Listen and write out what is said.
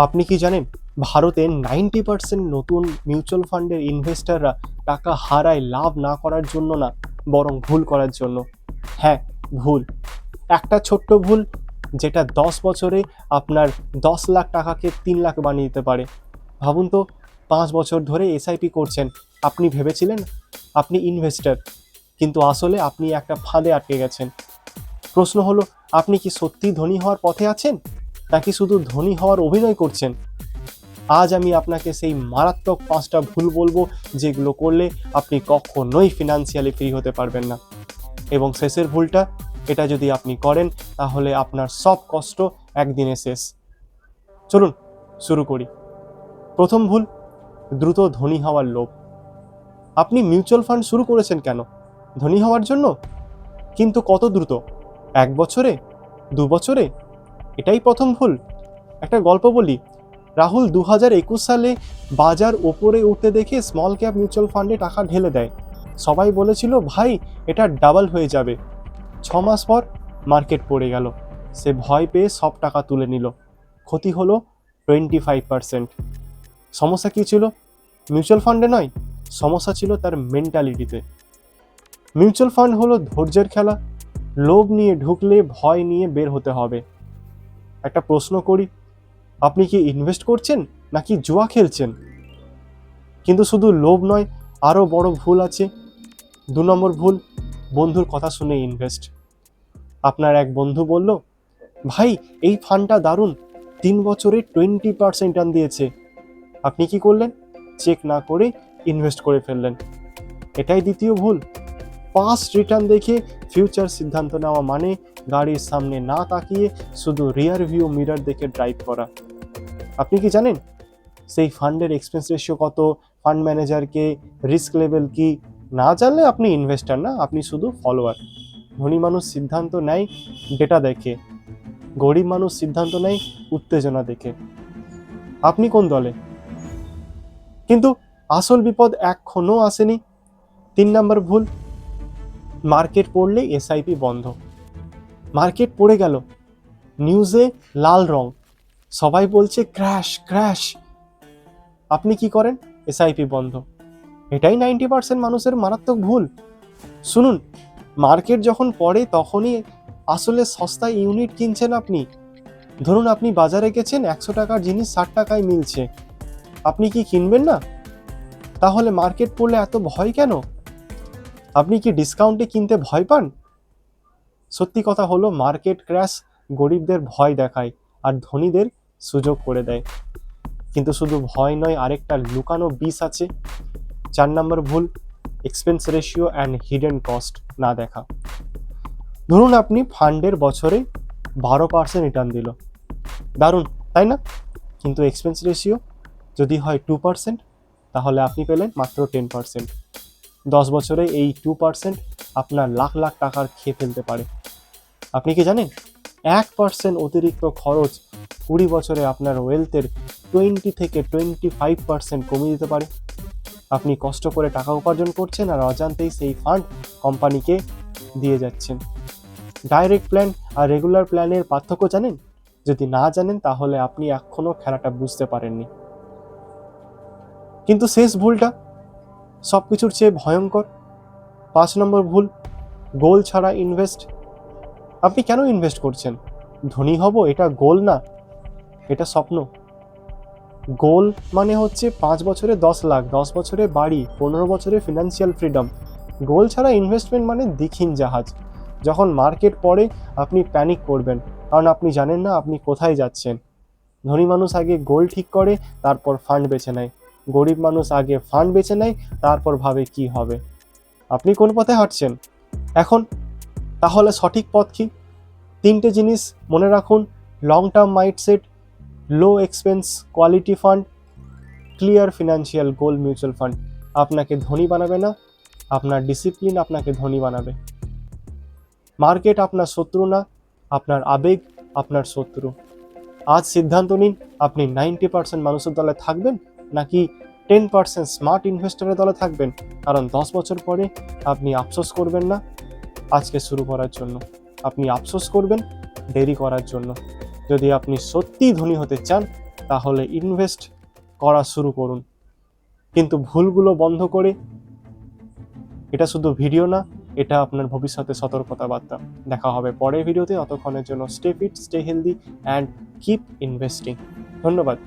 আপনি কি জানেন ভারতে 90% নতুন মিউচুয়াল ফান্ডের ইনভেস্টররা টাকা হারায় লাভ না করার জন্য না, বরং ভুল করার জন্য। হ্যাঁ, ভুল। একটা ছোট্ট ভুল যেটা 10 বছরে আপনার 10 লাখ টাকাকে 3 লাখ বানিয়ে দিতে পারে। ভাবুন তো, 5 বছর ধরে এসআইপি করছেন, আপনি ভেবেছিলেন আপনি ইনভেস্টর, কিন্তু আসলে আপনি একটা ফাঁদে আটকে গেছেন। প্রশ্ন হলো, আপনি কি সত্যিই ধনী হওয়ার পথে আছেন, নাকি শুধু ধনী হওয়ার অভিনয় করছেন? আজ আমি আপনাকে সেই মারাত্মক 5টা ভুল বলবো, যেগুলো করলে আপনি কখনোই ফিনান্সিয়ালি ফ্রি হতে পারবেন না। এবং শেষের ভুলটা, এটা যদি আপনি করেন তাহলে আপনার সব কষ্ট একদিনে শেষ। চলুন শুরু করি। প্রথম ভুল, দ্রুত ধনী হওয়ার লোভ। আপনি মিউচুয়াল ফান্ড শুরু করেছেন কেন? ধনী হওয়ার জন্য। কিন্তু কত দ্রুত? 1 বছরে? 2 বছরে? এটাই প্রথম ভুল। একটা গল্প বলি। রাহুল 2021 সালে বাজার ওপরে উঠতে দেখে স্মল ক্যাপ মিউচুয়াল ফান্ডে টাকা ঢেলে দেয়। সবাই বলেছিল, ভাই এটা ডাবল হয়ে যাবে। 6 মাস পর মার্কেট পড়ে গেল। সে ভয় পেয়ে সব টাকা তুলে নিল। ক্ষতি হলো 25%। সমস্যা কী ছিল? মিউচুয়াল ফান্ডে নয়, সমস্যা ছিল তার মেন্টালিটিতে। মিউচুয়াল ফান্ড হলো ধৈর্যের খেলা। লোভ নিয়ে ঢুকলে ভয় নিয়ে বের হতে হবে। একটা প্রশ্ন করি, আপনি কি ইনভেস্ট করছেন নাকি জুয়া খেলছেন? কিন্তু শুধু লোভ নয়, আরও বড় ভুল আছে। 2 নম্বর ভুল, বন্ধুর কথা শুনে ইনভেস্ট। আপনার এক বন্ধু বলল, ভাই এই ফান্ডটা দারুণ, 3 বছরে 20% রিটার্ন দিয়েছে। আপনি কি করলেন? চেক না করে ইনভেস্ট করে ফেললেন। এটাই দ্বিতীয় ভুল। পাস্ট রিটার্ন দেখে ফিউচার সিদ্ধান্ত নেওয়া মানে গাড়ির সামনে না তাকিয়ে শুধু রিয়ার ভিউ মিরর দেখে ড্রাইভ করা। আপনি কি জানেন সেই ফান্ডের এক্সপেন্স রেশিও কত, ফান্ড ম্যানেজারকে, রিস্ক লেভেল কি? না জানলে আপনি ইনভেস্টার না, আপনি শুধু ফলোয়ার। ধনী মানুষ সিদ্ধান্ত নেয় ডেটা দেখে, গরিব মানুষ সিদ্ধান্ত নেয় উত্তেজনা দেখে। আপনি কোন দলে? কিন্তু আসল বিপদ এখনো আসেনি। 3 নম্বর ভুল, মার্কেট পড়লে এসআইপি বন্ধ। মার্কেট পড়ে গেল, নিউজে লাল রং, সবাই বলছে ক্র্যাশ ক্র্যাশ। আপনি কি করেন? এসআইপি বন্ধ। এটাই 90% মানুষের মারাত্মক ভুল। শুনুন, মার্কেট যখন পড়ে তখনই আসলে সস্তায় ইউনিট কিনছেন আপনি। ধরুন আপনি বাজারে গেছেন, 100 টাকার জিনিস 60 টাকায় মিলছে, আপনি কি কিনবেন না? তাহলে মার্কেট পড়লে এত ভয় কেন? আপনি কি ডিসকাউন্টে কিনতে ভয় পান? সত্যি কথা হলো, মার্কেট ক্র্যাশ গরিবদের ভয় দেখায় আর ধনীদের সুযোগ করে দেয়। কিন্তু শুধু ভয় নয়, আরেকটা লুকানো বিষ আছে। 4 নম্বর ভুল, expense ratio and hidden cost না দেখা। ধরুন আপনি ফান্ডের বছরে 12% রিটার্ন দিল, দারুণ তাই না? কিন্তু এক্সপেন্স রেশিও যদি হয় 2%, তাহলে আপনি পেলেন মাত্র 10%। 10 বছরে এই 2% আপনার লাখ লাখ টাকার খেয়ে ফেলতে পারে। আপনি কি জানেন 1% অতিরিক্ত খরচ 20 বছরে আপনার ওয়েলথের 20 থেকে 25% কমিয়ে দিতে পারে। আপনি কষ্ট করে টাকা উপার্জন করছেন আর অজান্তেই সেই ফান্ড কোম্পানিকে দিয়ে যাচ্ছেন। ডাইরেক্ট প্ল্যান আর রেগুলার প্ল্যানের পার্থক্য জানেন? যদি না জানেন তাহলে আপনি এখনো খেলাটা বুঝতে পারেননি। কিন্তু শেষ ভুলটা সব কিছুর চেয়ে ভয়ঙ্কর। 5 নম্বর ভুল, গোল ছাড়া ইনভেস্ট। আপনি কেন ইনভেস্ট করছেন? ধনী হব, এটা গোল না, এটা স্বপ্ন। গোল মানে হচ্ছে 5 বছরে 10 লাখ, 10 বছরে বাড়ি, 15 বছরে ফিনান্সিয়াল ফ্রিডম। গোল ছাড়া ইনভেস্টমেন্ট মানে দীক্ষিণ জাহাজ। যখন মার্কেট পড়ে আপনি প্যানিক করবেন, কারণ আপনি জানেন না আপনি কোথায় যাচ্ছেন। ধনী মানুষ আগে গোল ঠিক করে, তারপর ফান্ড বেছে নেয়। গরিব মানুষ আগে ফান্ড বেছে নেয়, তারপর ভাবে কি হবে। আপনি কোন পথে হাঁটছেন এখন? তাহলে সঠিক পথ কি? 3টে জিনিস মনে রাখুন: long term mindset, low expense quality fund, clear financial goal mutual fund. আপনাকে ধনী বানাবে না, আপনার ডিসিপ্লিন আপনাকে ধনী বানাবে। মার্কেট আপনার শত্রু না, আপনার আবেগ আপনার শত্রু। আজ সিদ্ধান্ত নিন, আপনি 90% মানুষের দলে থাকবেন নাকি 10% স্মার্ট ইনভেস্টরের দলে থাকবেন। কারণ 10 বছর পরে আপনি আফসোস করবেন না আজকে শুরু করার জন্য, আপনি আফসোস করবেন দেরি করার জন্য। যদি আপনি সত্যিই ধনী হতে চান, তাহলে ইনভেস্ট করা শুরু করুন, কিন্তু ভুলগুলো বন্ধ করে। এটা শুধু ভিডিও না, এটা আপনার ভবিষ্যতে সতর্কতা বার্তা। দেখা হবে পরের ভিডিওতে, ততক্ষণের জন্য stay fit, stay healthy and keep investing. ধন্যবাদ।